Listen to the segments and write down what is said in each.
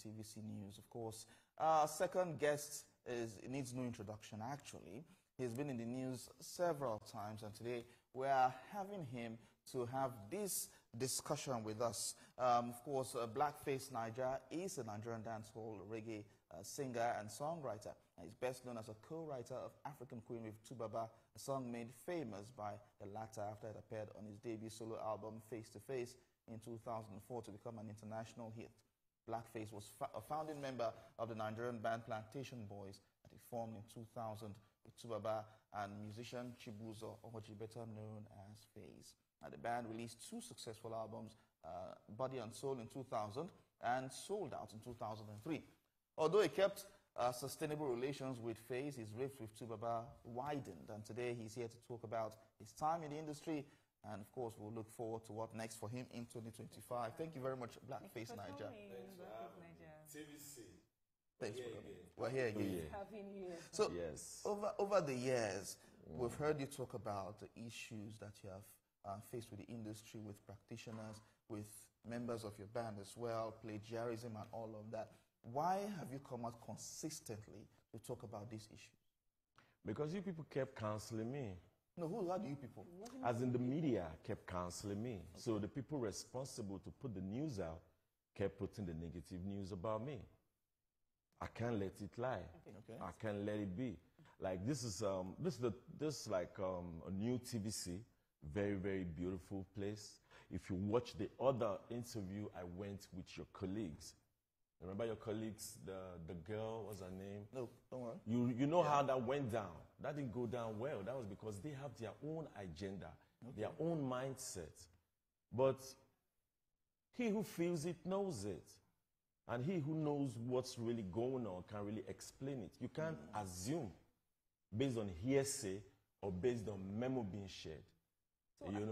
TVC News. Of course, our second guest needs no introduction, actually. He's been in the news several times, and today we are having him to have this discussion with us. Of course, Blackface Naija is a Nigerian dancehall reggae singer and songwriter. And he's best known as a co-writer of African Queen with Tubaba, a song made famous by the latter after it appeared on his debut solo album Face to Face in 2004 to become an international hit. Blackface was a founding member of the Nigerian band Plantation Boys that he formed in 2000 with Tubaba and musician Chibuzo Ohoji, better known as Faze. The band released two successful albums, Body and Soul in 2000 and Sold Out in 2003. Although he kept sustainable relations with Faze, his rift with Tubaba widened, and today he's here to talk about his time in the industry. And of course, we'll look forward to what next for him in 2025. Thank you very much, Blackface Naija. Thanks for having me. TVC. Thanks for coming. We're here again. So, yes. over the years, we've heard you talk about the issues that you have faced with the industry, with practitioners, with members of your band as well, plagiarism and all of that. Why have you come out consistently to talk about these issues? Because you people kept counseling me. No, who are you people? As in the media kept counseling me. Okay. So the people responsible to put the news out kept putting the negative news about me. I can't let it lie. Okay. I can't let it be. Like this is like a new TVC, very, very beautiful place. If you watch the other interview I went with your colleagues, remember your colleagues, the girl, what's her name? No, don't worry. You know how that went down. That didn't go down well. That was because they have their own agenda, their own mindset. But he who feels it knows it. And he who knows what's really going on can really explain it. You can't assume based on hearsay or based on memo being shared.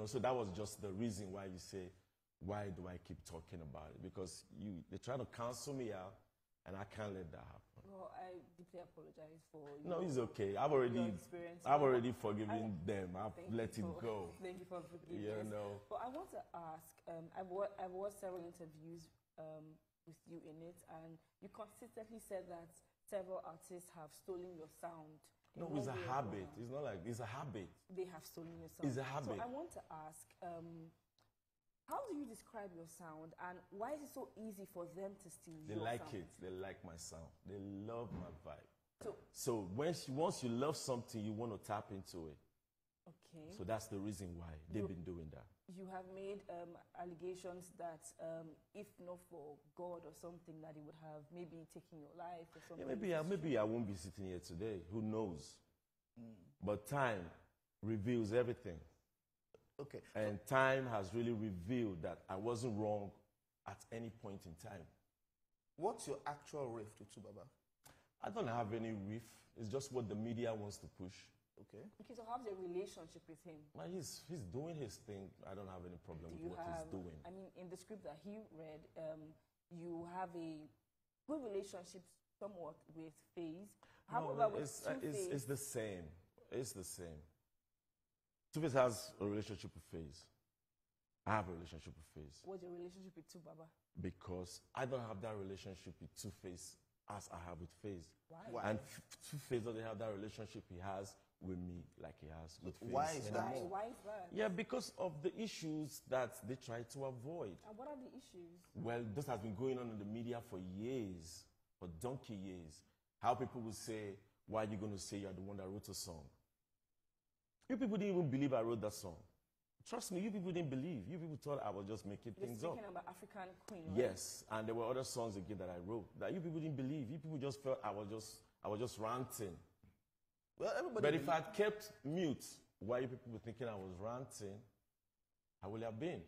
So that was just the reason why you say, why do I keep talking about it? Because they're trying to cancel me out, and I can't let that happen. Well, I deeply apologize for No, it's okay. I've already forgiven them. I've let it go. Thank you for forgiving me. But I want to ask, I've watched several interviews with you in it, and you consistently said that several artists have stolen your sound. No, it's a habit. It's not like, it's a habit. They have stolen your sound. It's a habit. So I want to ask, how do you describe your sound, and why is it so easy for them to steal your sound? They like it. They like my sound. They love my vibe. So once you love something, you want to tap into it. Okay. So that's the reason why they've been doing that. You have made allegations that if not for God or something, that he would have maybe taken your life or something. Yeah, maybe I won't be sitting here today. Who knows? But time reveals everything. Okay. And time has really revealed that I wasn't wrong at any point in time. What's your actual rift with Tubaba? I don't have any rift. It's just what the media wants to push. Okay. Okay, so how's your relationship with him? Well, he's doing his thing. I don't have any problem with what he's doing. I mean, in the script that he read, you have a good relationship somewhat with Faze. However, it's the same. It's the same. Two-Face has a relationship with Faze. I have a relationship with Faze. What's your relationship with Tubaba? Because I don't have that relationship with Two-Face as I have with Faze. Why? And Two-Face doesn't have that relationship he has with me like he has with Faze. Why is that? Why is that? Yeah, because of the issues that they try to avoid. And what are the issues? Well, this has been going on in the media for years, for donkey years. How people will say, why are you going to say you're the one that wrote a song? You people didn't even believe I wrote that song. Trust me, you people didn't believe. You people thought I was just making things up. You're speaking about African Queen, right? Yes, and there were other songs again that I wrote that you people didn't believe. You people just felt I was just ranting. Well, everybody. But if I kept mute while you people were thinking I was ranting, I would have been.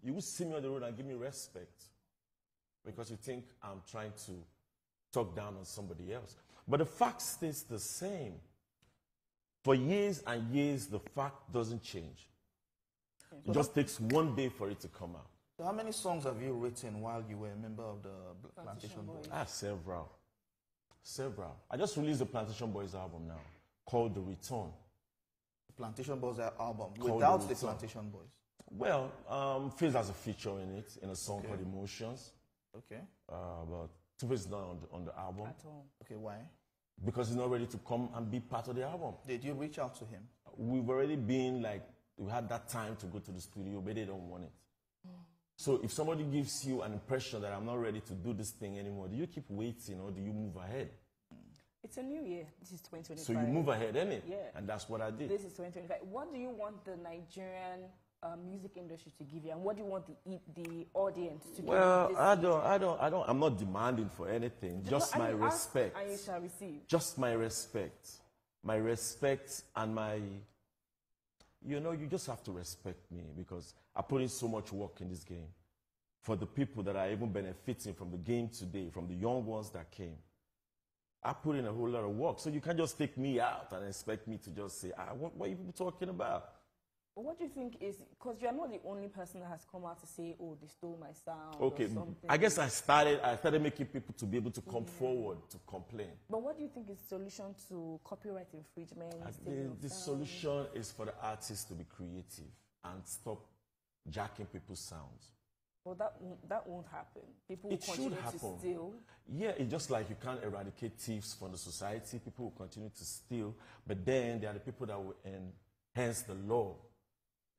You would see me on the road and give me respect because you think I'm trying to talk down on somebody else. But the fact stays the same. For years and years, the fact doesn't change. It just takes one day for it to come out. So how many songs have you written while you were a member of the Plantation Boys? I have several. Several. I just released the Plantation Boys album now, called The Return. The Plantation Boys album, without the Plantation Boys? Well, Faze has a feature in it, in a song called Emotions. Okay. But Two-Face is not on the album. At all. Okay, why? Because he's not ready to come and be part of the album. Did you reach out to him? We've already been like, we had that time to go to the studio, but they don't want it. So if somebody gives you an impression that I'm not ready to do this thing anymore, do you keep waiting or do you move ahead? It's a new year. This is 2025. So you move ahead, innit? Yeah. And that's what I did. This is 2025. What do you want the Nigerian music industry to give you, and what do you want the audience to give you? Well, I'm not demanding for anything. Just my ask respect. and you shall receive. Just my respect. My respect and my, you know, you just have to respect me because I put in so much work in this game. For the people that are even benefiting from the game today, from the young ones that came, I put in a whole lot of work. So you can't just take me out and expect me to just say, what are you people talking about? But what do you think is, because you're not the only person that has come out to say, oh, they stole my sound Okay, or something. I guess I started making people to be able to come forward to complain. But what do you think is the solution to copyright infringement? The solution is for the artists to be creative and stop jacking people's sounds. Well, that won't happen. People will continue to steal. Yeah, it's just like you can't eradicate thieves from the society. People will continue to steal. But then there are the people that will enhance the law,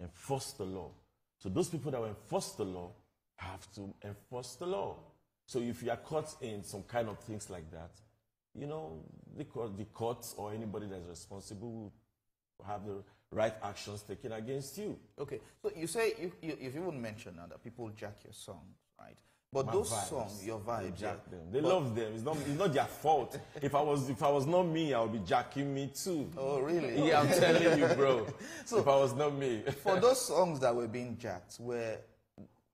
enforce the law. So those people that will enforce the law have to enforce the law. So if you are caught in some kind of things like that, you know, the courts or anybody that's responsible will have the right actions taken against you. Okay, so you say you've even mentioned now that people jack your songs, right? But My those vibes, songs, your vibes, they jack them. They love them. It's not their fault. If I was not me, I would be jacking me too. Oh, really? Yeah, I'm telling you, bro. So, if I was not me. For those songs that were being jacked,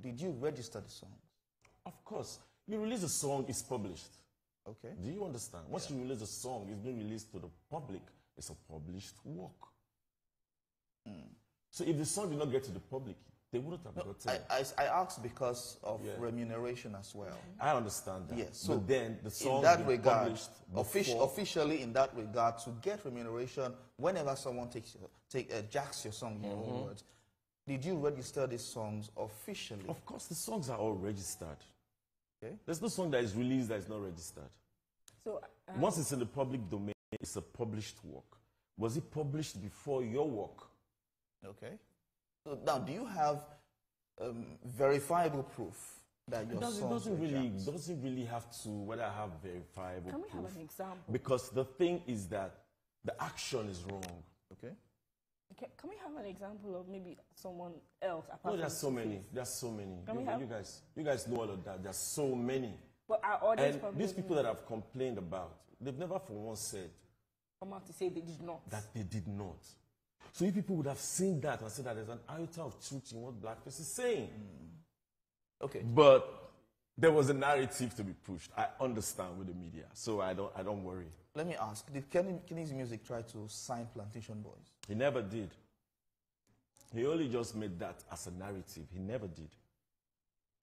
did you register the songs? Of course. You release a song, it's published. Okay. Do you understand? Once you release a song, it's been released to the public. It's a published work. So if the song did not get to the public, they wouldn't have gotten it. I asked because of remuneration as well. I understand that. Yes. So but then the song in that regard, published officially in that regard, to get remuneration, whenever someone jacks your song, in other words, did you register these songs officially? Of course, the songs are all registered. Okay. There's no song that is released that is not registered. So once it's in the public domain, it's a published work. Was it published before your work? Okay. So now, do you have verifiable proof that your songs were jacked? It doesn't really have to, whether I have verifiable proof. Can we have an example? Because the thing is that the action is wrong. Okay. Can we have an example of maybe someone else apart No, there's from so many. Two-Face? There's so many. Can we have? You guys know all of that. There's so many. But our audience And these people that have complained about, they've never for once said come out to say they did not. that they did not. So if people would have seen that and said that there's an iota of truth in what Blackface is saying. Okay. But there was a narrative to be pushed. I understand with the media, so I don't worry. Let me ask, did Kenny's Music try to sign Plantation Boys? He never did. He only just made that as a narrative. He never did.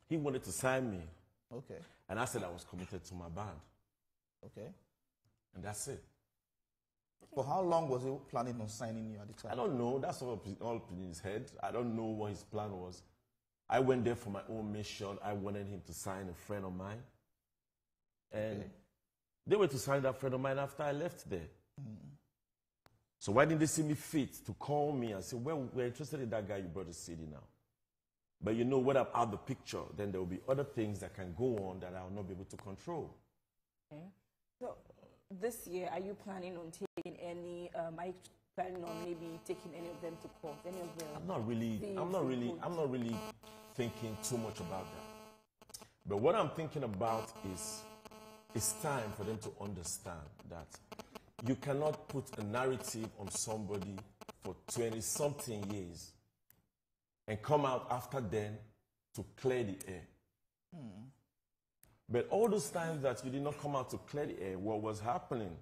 He wanted to sign me. Okay. And I said I was committed to my band. Okay. And that's it. For how long was he planning on signing you at the time? I don't know. That's all in his head. I don't know what his plan was. I went there for my own mission. I wanted him to sign a friend of mine. And they were to sign that friend of mine after I left there. So why didn't they see me fit to call me and say, well, we're interested in that guy you brought to the city now. But you know, when I'm out of the picture, then there will be other things that can go on that I will not be able to control. Okay. So this year, are you planning on taking any? Are you planning on maybe taking any of them to court? Any of them? I'm not really thinking too much about that. But what I'm thinking about is, it's time for them to understand that you cannot put a narrative on somebody for 20-something years and come out after then to clear the air. But all those times that you did not come out to clear the air, what was happening?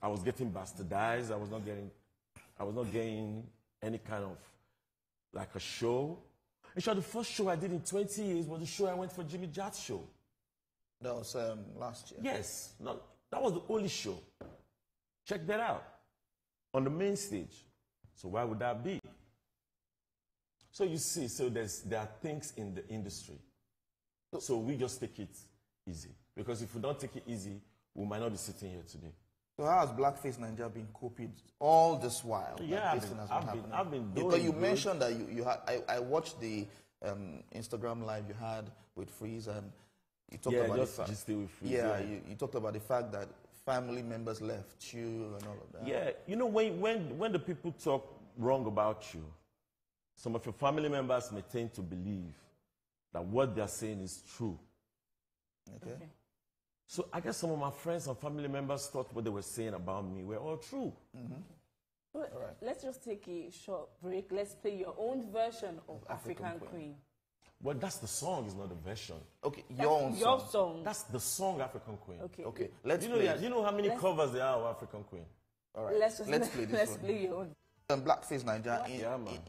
I was getting bastardized. I was not getting any kind of like a show. In short, the first show I did in 20 years was the show I went for Jimmy Jatt's show. That was last year. Yes, no, that was the only show. Check that out. On the main stage. So why would that be? So you see, there are things in the industry So we just take it easy. Because if we don't take it easy, we might not be sitting here today. So how has Blackface Naija been copied all this while? Yeah, I've been doing because you mentioned that you had. I watched the Instagram live you had with Freeze, and you talked about the fact. With Freeze, you talked about the fact that family members left you and all of that. Yeah, you know, when the people talk wrong about you, some of your family members may tend to believe that what they're saying is true. Okay. So I guess some of my friends and family members thought what they were saying about me were all true. Well, let's just take a short break. Let's play your own version of African Queen. Well, that's the song, it's not the version. Okay, your song. That's the song, African Queen. Okay. Let's you know how many covers there are of African Queen? All right. Let's play this let's one. Play your own. Blackface Naija,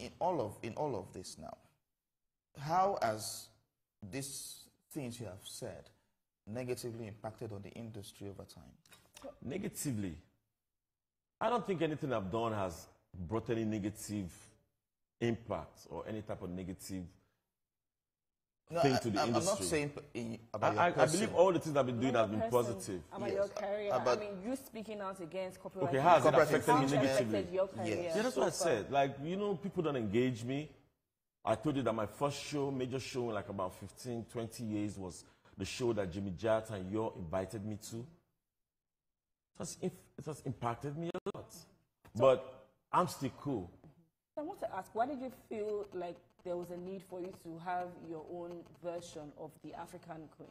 in all of this now, how has these things you have said negatively impacted on the industry over time? Negatively? I don't think anything I've done has brought any negative impact or any type of negative thing to the industry. I'm not saying about your person. I believe all the things I've been doing have been positive. About your career. I mean, you speaking out against copyright. Okay, how has it affected me negatively? Your career? Yes. Yeah, that's what I said. Like, you know, people don't engage me. I told you that my first show, major show in like about 15, 20 years was the show that Jimmy Jat and Yo invited me to. It has impacted me a lot. But I'm still cool. I want to ask, why did you feel like there was a need for you to have your own version of the African Queen?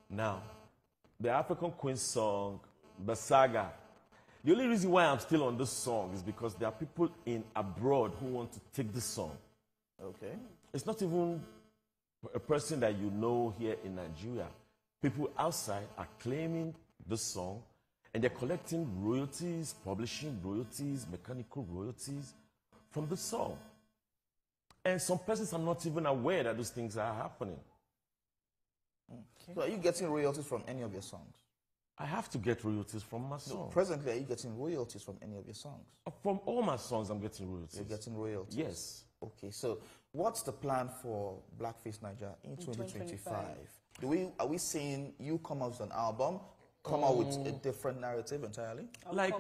Now, the African Queen song, the saga, the only reason why I'm still on this song is because there are people in abroad who want to take this song. Okay. It's not even a person that you know here in Nigeria. People outside are claiming this song, and they're collecting royalties, publishing royalties, mechanical royalties from the song. And some persons are not even aware that those things are happening. Okay. So are you getting royalties from any of your songs? I have to get royalties from my song. Presently, are you getting royalties from any of your songs? From all my songs, I'm getting royalties. You're getting royalties? Yes. Okay, so what's the plan for Blackface Naija in 2025? Are we seeing you come out with an album, come out with a different narrative entirely? Like,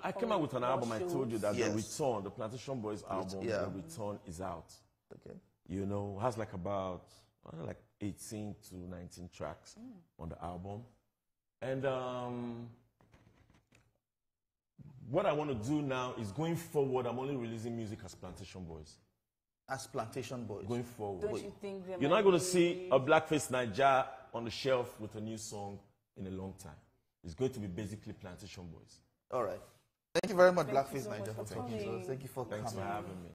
I came out with an album, I told you that the Return, the Plantation Boys album, the Return is out. Okay. You know, has like about, like 18 to 19 tracks on the album. And what I want to do now is going forward, I'm only releasing music as Plantation Boys. As Plantation Boys? Going forward. Don't you think you're not going to see a Blackface Naija on the shelf with a new song in a long time. It's going to be basically Plantation Boys. All right. Thank you very much, Blackface Naija, for talking to us. Thank you for coming. Thanks for having me.